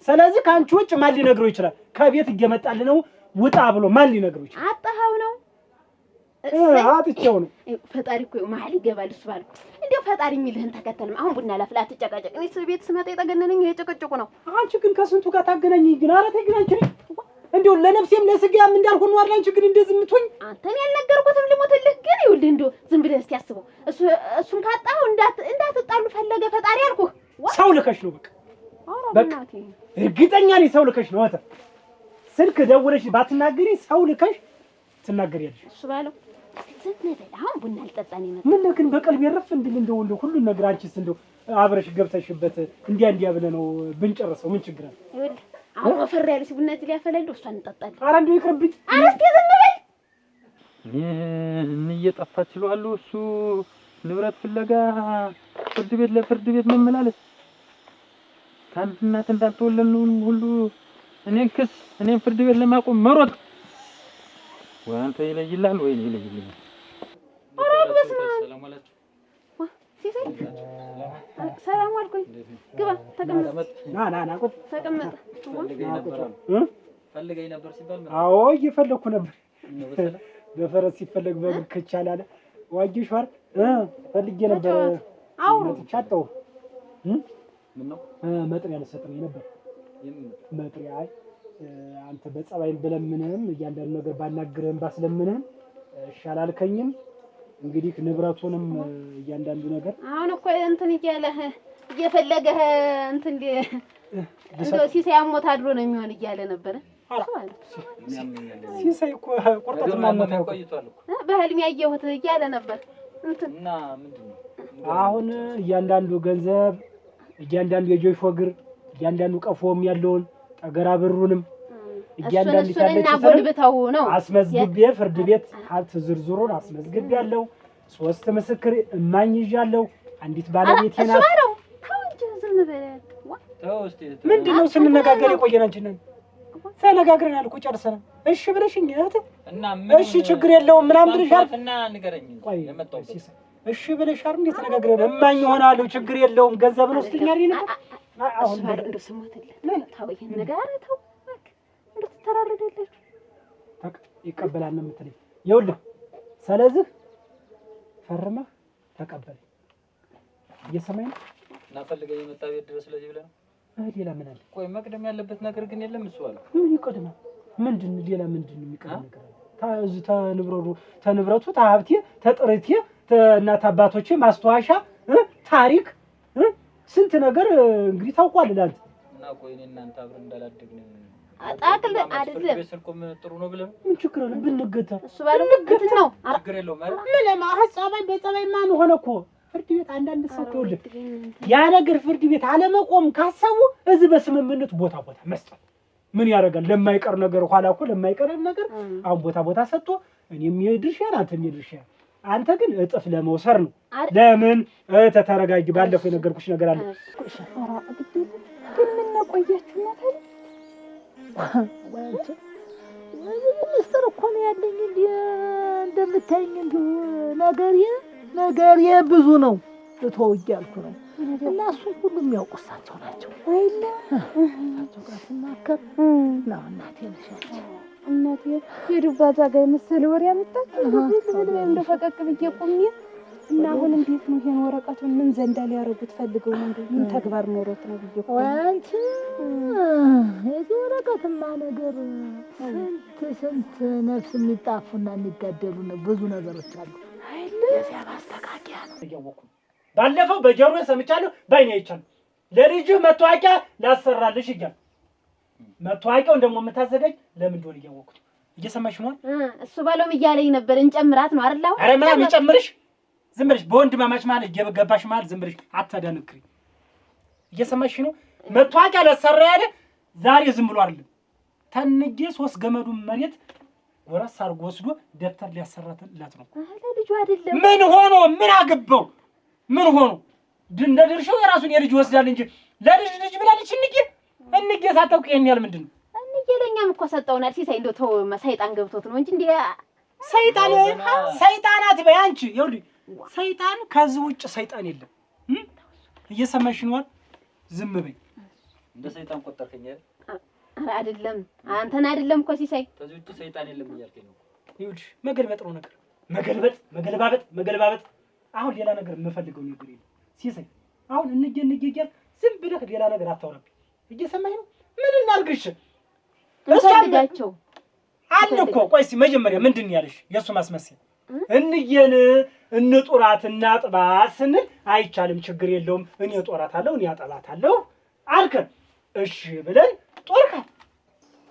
ስለዚህ ካንቺ ውጭ ማን ሊነግረው ይችላል? ከቤት እየመጣልህ ነው ውጣ ብሎ ማን ሊነግረው ይችላል? አጣሃው ነው አጥቼው ነው። ፈጣሪ እኮ መሀል ይገባል እሱ ባልኩ እንደው ፈጣሪ የሚልህን ተከተልም። አሁን ቡና ላፍላ አትጨቃጨቅ። እኔ ቤት ስመጣ የጠገነነኝ የጨቀጨቁ ነው። አንቺ ግን ከስንቱ ጋር ታገናኘኝ ግን ኧረ ተይ ግን አንቺ እንደው ለነፍሴም ለስጋም እንዳልሆነ ነው አይደል? አንቺ ግን እንደዚህ የምትሆኝ አንተን ያልነገርኩትም ልሞትልህ ግን ይኸውልህ እንደው ዝም ብለህ እስኪ አስበው። እሱን ካጣኸው እንዳትጣሉ ፈለገ ፈጣሪ አልኩህ። ሰው ልከሽ ነው በቃ እርግጠኛ ነኝ ሰው ልከሽ ነው። ስልክ ደውለሽ ባትናገሪ ሰው ልከሽ ትናገሪያለሽ። እሱ ባለው ዝም በል አሁን ቡና ልጠጣ ነው። ምን ግን በቀልብ ያረፍ እንድል እንደው ሁሉን ነገር አንቺስ እንደው አብረሽ ገብተሽበት እንዲያ ብለህ ነው ብንጨርሰው ምን ችግር አለ? ይኸውልህ አሁን ወፈር ያለች ቡና እዚህ ሊያፈላልህ እሷን እንጠጣለን። ኧረ እንደው ይቅርብኝ። ኧረ እስኪ ዝም በል እኔ እየጠፋች እለዋለሁ። እሱ ንብረት ፍለጋ ለፍርድ ቤት መመላለስ ከአንድ እናት እንዳልተወለድን ሁሉ እኔን ፍርድ ቤት ለማቆም መሮጥ ወይ አንተ ይለይልሃል ወይ እኔ ይለይልኛል። ኧረ በስመ አብ ሰላም አላችሁ። ሲሳይ ሰላም አልኩኝ። ግባ ተቀመጥ። ና ቁጭ ተቀመጥ። ፈልገኝ ነበር ሲባል አዎ እየፈለኩ ነበር። በፈረስ ሲፈለግ በእግር ከቻላለ ዋጅሽ ወር ፈልጌ ነበር። አውሩ ቻጣው ምን ነው መጥሪያ ልሰጥኝ ነበር። መጥሪያ አንተ በጸባይም ብለምንህም እያንዳንዱ ነገር ባናግርህም ባስለምንህም እሺ አላልከኝም። እንግዲህ ንብረቱንም እያንዳንዱ ነገር አሁን እኮ እንትን እያለህ እየፈለገህ እንትን እንደው ሲሳይ አሞት አድሮ ነው የሚሆን እያለ ነበረ። ሲሳይ እኮ ቁርጠት ማሞት ቆይቷል እኮ በህልሜ ያየሁት እያለ ነበር። እንትን እና ምንድነው አሁን እያንዳንዱ ገንዘብ እያንዳንዱ የጆሽ ወግር እያንዳንዱ ቀፎም ያለውን ጠገራ ብሩንም እያንዳንዱ ጎልብተው ነው አስመዝግቤ ፍርድ ቤት ሀብት ዝርዝሩን አስመዝግቤ ያለው 3 ምስክር እማኝ ይዣለሁ። አንዲት ባለቤቴ ናት። ምንድነው ስንነጋገር የቆየን አንቺ ነን ተነጋግረናል እኮ ጨርሰናል። እሺ ብለሽኝ እህት እና እሺ ችግር የለውም ምናምን ብለሻል እና ንገረኝ የመጣው እሺ ብለሻል። እንዴት ተነጋግረን እማኝ ሆናለሁ ችግር የለውም ገንዘብ ነው ስትኛሪ ነበር። አሁን እንደው ስሞትልህ ታው ይሄን ነገር ተው በቃ እንደው ተተራረደልህ በቃ ይቀበላል ነው የምትለኝ። ይኸውልህ ስለዚህ ፈርመህ ተቀበል። እየሰማኝ ነው እና ፈልገህ የመጣ ቤት ድረስ ስለዚህ ብለህ ነው። ሌላ ምን አለ? ቆይ መቅደም ያለበት ነገር ግን የለም። እሱ አለ ምን ይቀድማል? ምንድን ሌላ ምንድን የሚቀድም ነገር አለ? ተንብረቱ ተሀብቴ ተጥርቴ እናት አባቶቼ ማስተዋሻ ታሪክ ስንት ነገር እንግዲህ ታውቋል። ላንተ እና ቆይ እኔ እናንተ አብረን እንዳላደግን አጣቅል አይደለም በስልኩም ጥሩ ነው ብለህ ምን ችግር አለ? ብንገታ እሱ ባለው ግት ነው ችግር የለውም ማለት ምን ለማህ ጸባይ በጸባይ ማን ሆነ እኮ ፍርድ ቤት አንዳንድ ሰው ተወልድ ያ ነገር ፍርድ ቤት አለመቆም ካሰቡ እዚህ በስምምነት ቦታ መስጠት ምን ያደርጋል? ለማይቀር ነገር ኋላ እኮ ለማይቀር ነገር አሁን ቦታ ሰጥቶ እኔም የድርሻዬን አንተም የድርሻዬን አንተ ግን እጥፍ ለመውሰር ነው። ለምን ተረጋጊ። ባለፈው የነገርኩሽ ነገር አለ። ኧረ ግን ምን ነው ቆያችሁ ማለት ወንጭ ሚስጥር እኮ ነው ያለኝ። እንደምታይኝ እንዲሁ ነገሬ ብዙ ነው። ልተው እያልኩ ነው እና እሱን ሁሉ የሚያውቁ እሳቸው ናቸው አይደለ? እሳቸው ጋር ስናከር ነው እናቴ ነሻቸው። እናቴ የዱባዛ ጋር የመሰለ ወሬ አመጣችሁ እንደ ፈቀቅ ብዬ ቆሜ እና አሁን እንዴት ነው ይሄን ወረቀቱን ምን ዘንዳ ሊያረጉት ፈልገው ነው? ምን ተግባር ኖሮት ነው ብዬ ቆሜ ወንጭ የዚህ ወረቀትማ ነገር ስንት ነፍስ የሚጣፉና የሚጋደሉ ነው። ብዙ ነገሮች አሉ አይደለ? የዚያ ማስተካከያ ነው እያወቅሁ ባለፈው በጆሮዬ ሰምቻለሁ፣ ባይኔ አይቻለሁ። ለልጅ መታወቂያ ላሰራልሽ እያልኩ መታወቂያውን ደግሞ የምታዘጋጅ ለምን እንደሆነ እያወቅሁ እየሰማሽ ነው። እሱ ባለውም እያለኝ ነበር እንጨምራት ነው አይደል? አሁን ኧረ ምናምን ይጨምርሽ። ዝም ብለሽ በወንድማማች ማለት እየገባሽ ማለት ዝም ብለሽ አታዳንክሪ። እየሰማሽ ነው። መታወቂያ ላሰራ ያለ ዛሬ ዝም ብሎ አይደለም ተንጌ 3 ገመዱን መሬት ወራስ አድርጎ ወስዶ ደብተር ሊያሰራትላት ነው። ልጁ አይደለም ምን ሆኖ ምን አገባው? ምን ሆኖ እንደ ድርሻው የራሱን የልጅ ወስዳል እንጂ ለልጅ ብላለች። እንጌ ሳታውቅ ይሄን ያህል ምንድን ነው? እንጌ ለኛም እኮ ሰጠውናል። ሲሳይ እንደው ተው ሰይጣን ገብቶት ነው እንጂ እንዴ ሰይጣናት በይ አንቺ። ይኸውልሽ ሰይጣን ከዚህ ውጭ ሰይጣን የለም። እየሰማሽ ነው? ዝም በይ። እንደ ሰይጣን ቆጠርከኝ አይደል? ኧረ አይደለም አንተን አይደለም እኮ ሲሳይ ከዚህ ውጭ ሰይጣን የለም እያልከኝ ነው። ይኸውልሽ መገልበጥ ነው ነገር መገልባበጥ። አሁን ሌላ ነገር የምፈልገው ነገር የለም ሲሳይ። አሁን እንጌ እያልክ ዝም ብለህ ሌላ ነገር አታወራብኝ። እየሰማኝ ነው? ምን እናድርግሽ? እንፈልጋቸው አለ እኮ። ቆይ እስኪ መጀመሪያ ምንድን ነው ያለሽ? የእሱ ማስመሰል እንዬን እንጡራት እናጥባት ስንል አይቻልም፣ ችግር የለውም እኔ ጦራታለሁ እኔ አጠባታለሁ አልከን። እሺ ብለን ጦርካት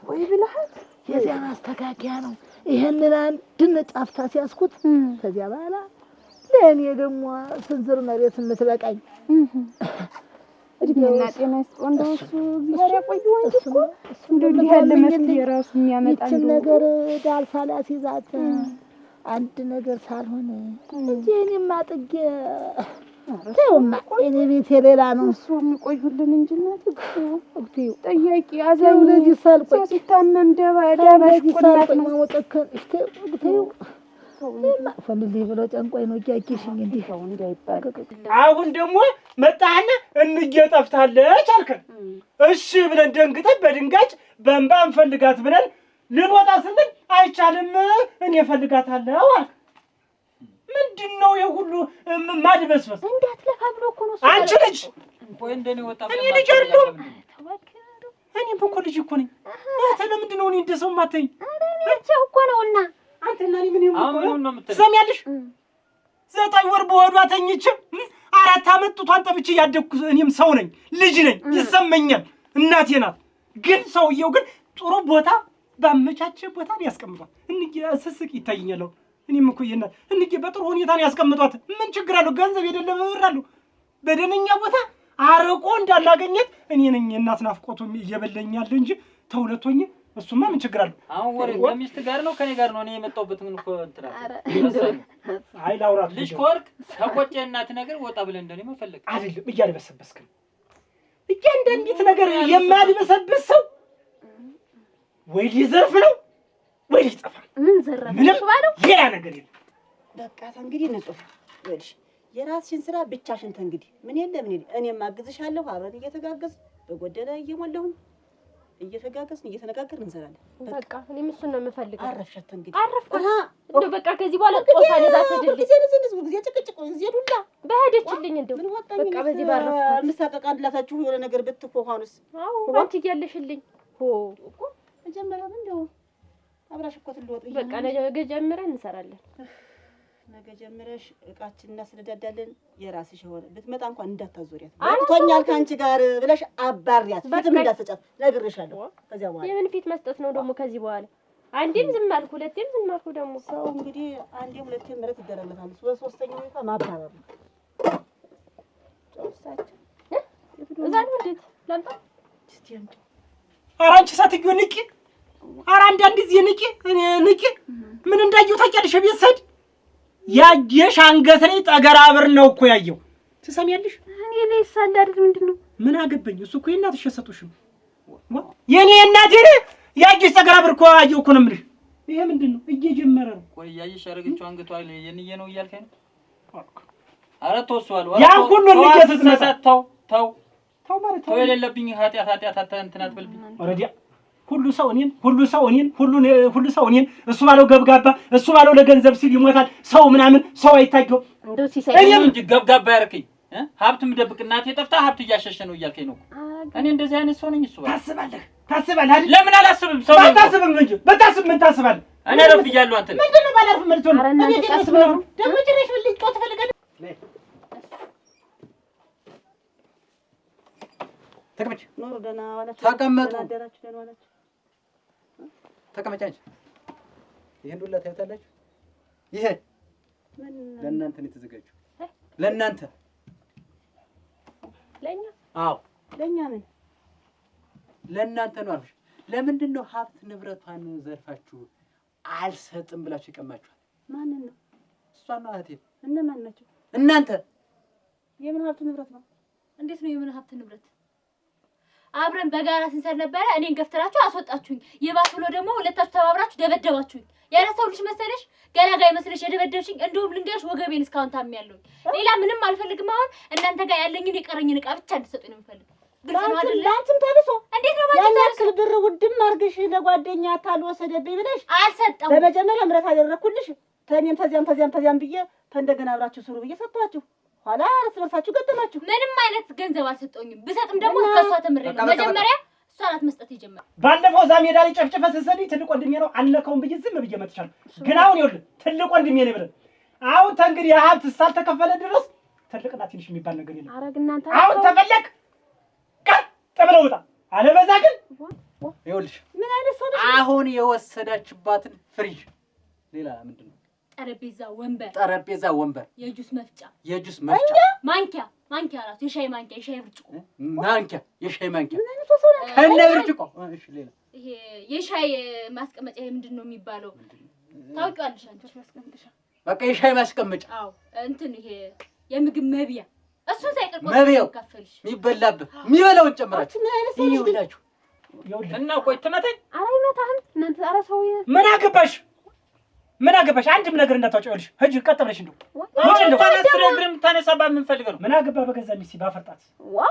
ወይ ብለሃት የዚያ ማስተካከያ ነው። ይሄንን አንድ ነጫፍታ ሲያስኩት ከዚያ በኋላ ለእኔ ደግሞ ስንዝር መሬት የምትበቃኝ እድሜና ጤና ይስጥ። እንደው እሱ እግዚአብሔር ያቆየው እንጂ እኮ እንደው እንዲህ ያለ መፍትሄ የራሱ የሚያመጣ ይህችን ነገር ዳልሳላ ሲዛት አንድ ነገር ሳልሆን እንጂ እኔማ ጥጌ ተውማ እኔ ቤት የሌላ ነው። እሱ የሚቆዩልን እንጂ እናት እኮ ጠያቂ አዛው ለዚህ ሳልቆይ ሲታመም ደባሽ ቁላት ነው ወጣከን እስተው ፈልልይ ብሎ ጨንቆይ ነው ጃኪሽኝ እንዲህ ነው እንዳይባል። አሁን ደግሞ መጣህና እንጌ ጠፍታለች አልከን። እሺ ብለን ደንግጠን በድንጋጭ በእንባ እንፈልጋት ብለን ልንወጣ ስንል አይቻልም እኔ እፈልጋታለሁ አልክ። ምንድነው የሁሉ ማድበስበስ? እንዳትለፋ ብሎ እኮ ነው። አንቺ ልጅ ቆይ እንደኔ ወጣ እኔ ልጅ አይደለሁም። እኔም እኮ ልጅ እኮ ነኝ። አንተ ለምንድን ነው እኔ እንደሰው ማተኝ? አረ እኔ እኮ ነውና አንተና እኔ ምን ይሁን ትሰሚያለሽ? 9 ወር በሆዷ ተኝቼ 4 ዓመት ጡቷን ጠብቼ ያደግኩ እኔም ሰው ነኝ፣ ልጅ ነኝ፣ ይሰማኛል። እናቴ ናት። ግን ሰውየው ግን ጥሩ ቦታ ባመቻቸ ቦታ ነው ያስቀምጧት። እንዴ ስስቅ ይታየኛል። እኔም እኮ ይናል እንዴ በጥሩ ሁኔታ ነው ያስቀምጧት። ምን ችግር አለው? ገንዘብ የሌለ ብር አለው። በደነኛ ቦታ አርቆ እንዳላገኘት እኔ ነኝ እናት ናፍቆቱ እየበለኛል እንጂ ተውለቶኝ እሱማ ምን ችግር አለው? አሁን ወሬ ከሚስት ጋር ነው ከኔ ጋር ነው? እኔ የመጣሁበት ምን እኮ እንትና አይ ላውራት ልጅ ኮርክ ተቆጨ እናት ነገር ወጣ ብለን እንደኔ መፈለግ አይደለም። እያልበሰበስክ ነው እያንዳንዲት ነገር የማልበሰብስ ሰው ወይ ሊዘርፍ ነው ወይ ሊጠፋ። ምን ዘረፈ? ምንም ሌላ ነገር የለም። በቃ እንግዲህ ንጹህ ወልሽ የራስሽን ስራ ብቻሽን እንግዲህ ምን የለም እኔም አግዝሻለሁ። አብረን እየተጋገዝን በጎደለ እየሞላሁኝ እየተጋገዝን እየተነጋገርን እንሰራለን። በቃ እኔም እሱን ነው የምፈልገው። አረፍሻት እንግዲህ አረፍኩ። እንደው በቃ ከዚህ በኋላ ጦሳ ለዛ ተድልኝ ጊዜ ጭቅጭቅ ጊዜ ዱላ በሄደችልኝ እንደው በቃ በዚህ ባረፍኩ። ምሳቀቃ አንድላታችሁ የሆነ ነገር ብትፎፋኑስ? አዎ አንቺ እያለሽልኝ እኮ መጀመሪያ እንደው አብራሽ እኮ ትልወጥ በቃ ነገ ጀምረን እንሰራለን። ነገ ጀምረሽ እቃችን እናስነዳዳለን። የራስሽ የሆነ ብትመጣ እንኳን እንዳታዞሪያት በቅቶኛል ካንቺ ጋር ብለሽ አባሪያት። ፊትም እንዳትሰጫት ነግሬሻለሁ። ከዚያ በኋላ የምን ፊት መስጠት ነው ደግሞ? ከዚህ በኋላ አንዴም ዝም አልኩ፣ ሁለቴም ዝም አልኩ። ደግሞ ሰው እንግዲህ አንዴም ሁለቴም ምረት ይደረግለታል። በሶስተኛው ይፋ ማባረር ነው። እዛ ነው እንዴት ላምጣ? እስቲ አምጪ። ኧረ አንቺ ሴትዮ ንቂ! ኧረ አንዳንድ ጊዜ ንቂ! እኔ ንቂ! ምን እንዳየሁ ታውቂያለሽ? ቤት ስሄድ ያየሽ አንገት ላይ ጠገራ ብር ነው እኮ ያየው። ትሰሚያለሽ? እኔ ላይ ሳንዳድ ምንድነው? ምን አገባኝ? እሱ እኮ የእናትሽ የሰጡሽም የኔ እናቴ ያየሽ ጠገራ ብር እኮ ያየው እኮ ነው የምልሽ። ይሄ ምንድነው? እየጀመረ ነው። ቆይ ያየሽ ያረገችው አንገቷ ላይ የንየ ነው እያልከኝ ነው? ኧረ ተወሷል። ያ ሁሉ እንገሰሰተው ተው ማለት ተው የሌለብኝ ኃጢአት እንትን አትበልብኝ። ኦሬዲያ ሁሉ ሰው እኔን እሱ ባለው ገብጋባ እሱ ባለው ለገንዘብ ሲል ይሞታል። ሰው ምናምን ሰው አይታየው። እንደው ሲሳይ እኔም እንጂ ገብጋባ ያርከኝ ሀብት ምደብቅ እናቴ ጠፍታ ሀብት እያሸሸ ነው እያልከኝ ነው። እኔ እንደዚህ አይነት ሰው ነኝ። እሱ ታስባለህ አይደል? ለምን አላስብም? ሰው ባታስብም እንጂ በታስብ ምን ታስባለህ? እኔ ረፍ እያለሁ አንተ ምንድነው ባላርፍ መልቶ ነው እኔ ተቀስበው ደግሞ ጭራሽ ልጅ ጦት ፈልጋለህ። ተቀመጭ። ኖሩ ደህና ዋላችሁ? ተቀመጡ። አደራችሁ? ደህና ዋላችሁ? ተቀመጭ አንቺ። ይሄን ዱላ ታዩታላችሁ። ይሄ ለእናንተ ነው የተዘጋጀው። ለእናንተ ለኛ? አዎ ለኛ ምን ለእናንተ ነው አልኩሽ። ለምንድን ነው ሀብት ንብረቷን ዘርፋችሁ አልሰጥም ብላችሁ ይቀማችኋል? ማንን ነው? እሷን ነው እህቴ። እነማን ናቸው? እናንተ። የምን ሀብት ንብረት ነው? እንዴት ነው የምን ሀብት ንብረት? አብረን በጋራ ስንሰር ነበረ። እኔን ገፍትራችሁ አስወጣችሁኝ። ይባስ ብሎ ደግሞ ሁለታችሁ ተባብራችሁ ደበደባችሁኝ። ያረሰው ልጅ መሰለሽ ገላጋይ መስለሽ የደበደብሽኝ። እንደውም ልንገርሽ ወገቤን እስካሁን ታሚያለሁኝ። ሌላ ምንም አልፈልግም። አሁን እናንተ ጋር ያለኝን የቀረኝን ዕቃ ብቻ እንድትሰጡኝ ነው የምፈልገው። ግልጽ ነው አይደል? ላንቺም ተብሶ እንዴት ነው ያን ያክል ብር ውድም አድርገሽ ለጓደኛ ታልወሰደብኝ ብለሽ አልሰጠሁም። በመጀመሪያ ምረት አደረኩልሽ። ተኔም ተዚያም ብዬ እንደገና አብራችሁ ስሩ ብዬ ሰጥቷችሁ ኋላ እርስ በርሳችሁ ገጠማችሁ። ምንም አይነት ገንዘብ አልሰጠሁኝም። ብሰጥም ደግሞ ከሷ ተምሬ ነው። መጀመሪያ እሷ ናት መስጠት የጀመረው። ባለፈው እዛ ሜዳ ላይ ጨፍጨፈ ስትሰሪ ትልቅ ወንድሜ ነው አልነካውም ብዬ ዝም ብዬ መጥቻለሁ። ግን አሁን ይኸውልህ ትልቅ ወንድሜ ነው ብለህ አሁን ተንግዲህ ሀብት ሳልተከፈለ ድረስ ትልቅና ትንሽ የሚባል ነገር የለም። አረግ እናንተ አሁን ተፈለክ ቀጥ ብለህ ውጣ። አለበዛ ግን ይኸውልሽ ምን አይነት ሰው ነሽ? አሁን የወሰዳችባትን ፍሪጅ ሌላ ምንድን ነው? ጠረጴዛ ወንበር፣ የጁስ መፍጫ ማንኪያ ራሱ የሻይ ማንኪያ፣ የሻይ ብርጭቆ ከነ ብርጭቆ። እሺ ሌላ ይሄ የሻይ ማስቀመጫ ምንድን ነው የሚባለው? ታውቂዋለሽ አንቺ? ማስቀመጫ በቃ የሻይ ማስቀመጫ። አዎ እንትን ይሄ የምግብ መብያ፣ እሱን ሳይቀር መብያው ከፈልሽ የሚበላበት የሚበላውን ጨምራችሁ ምን አይነት ሰው ነሽ? እና ቆይ ትመተኝ። ኧረ አይመታህም እናንተ። ኧረ ሰው ምን አገባሽ? አንድም ነገር እንዳታውጪውልሽ። ሂጂ ቀጥ ብለሽ እንደው ወጭ እንደው ታነስረግም ታነሳባ ምን ፈልገው ነው? ምን አገባ በገዛ ሚስት ባፈርጣት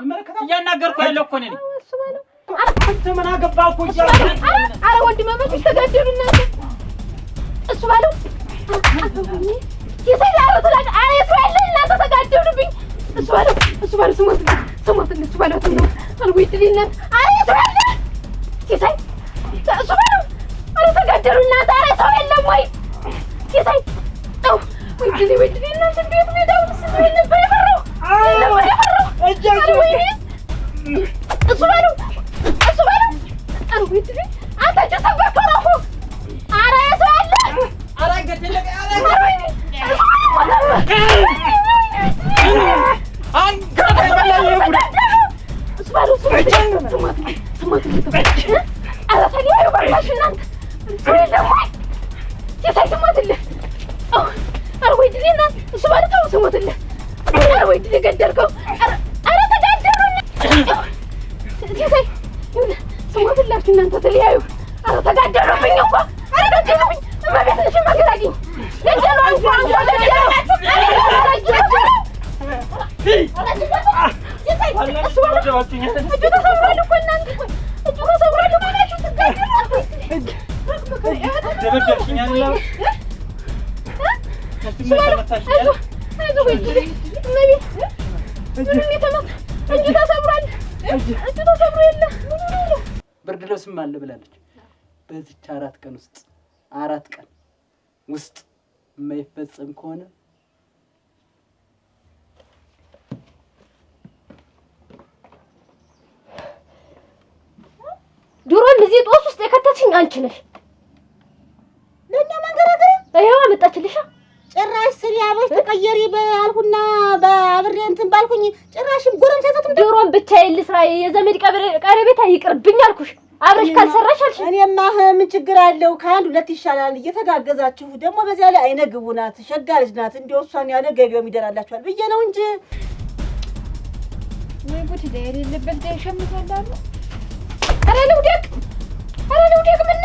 ይመለከታል። እያናገርኩ ያለው እኮ ነኝ። እሱ ባለው አንተ ምን አገባ እኮ ይያለ። ኧረ ወንድም መብት ተጋደሉ እናንተ። እሱ ባለው ይሰላሉ ተላቀ። ኧረ እስራኤል እናንተ ተጋደሉብኝ። እሱ ባለው ስሞት እሱ ባለው አልወይድልኝ። ኧረ እስራኤል ይሰይ እሱ ባለው ኧረ ተጋደሉ እናንተ። ኧረ ሰው የለም ወይ ይሰይ ወይ እናንተ እንዴት ነው ዳውን ስለ ነበር የፈራው እሱ ባለው ወይ ድሪ አንተ ተሰበርከው ነው ኧረ ሰው አለ ኧረ ገደለ እናንተ ተለያዩ። ኧረ ተጋደሉብኝ እኮ ኧረ ገደሉብኝ። እመቤት ነሽ ማገራጊኝ ገደሉ አንኳን ብርድ ልብስም አለ ብላለች። በዚች 4 ቀን ውስጥ 4 ቀን ውስጥ የማይፈጸም ከሆነ ድሮም እዚህ ጦስ ውስጥ የከተትሽኝ አንቺ ነሽ። ለኛ መንገራገር ይሄው አመጣችልሽ። ጭራሽ ስሪ አበሽ ተቀየሪ ባልኩና በአብሬ እንትን ባልኩኝ ጭራሽም ጎረም ሰተቱም ድሮም ብቻዬን ልስራ የዘመድ ቀረቤታ ይቅርብኝ አልኩሽ። አብረሽ ካልሰራሽ አልሽ። እኔማ ምን ችግር አለው? ከአንድ 2 ይሻላል እየተጋገዛችሁ። ደግሞ በዚያ ላይ አይነግቡ ናት፣ ሸጋ ልጅ ናት። እንደው እሷን ያለ ገቢው ይደራላችኋል ብዬ ነው እንጂ ወይ ጉድ የሌለበት ሸምታላሉ። ኧረ ልውደቅ ምን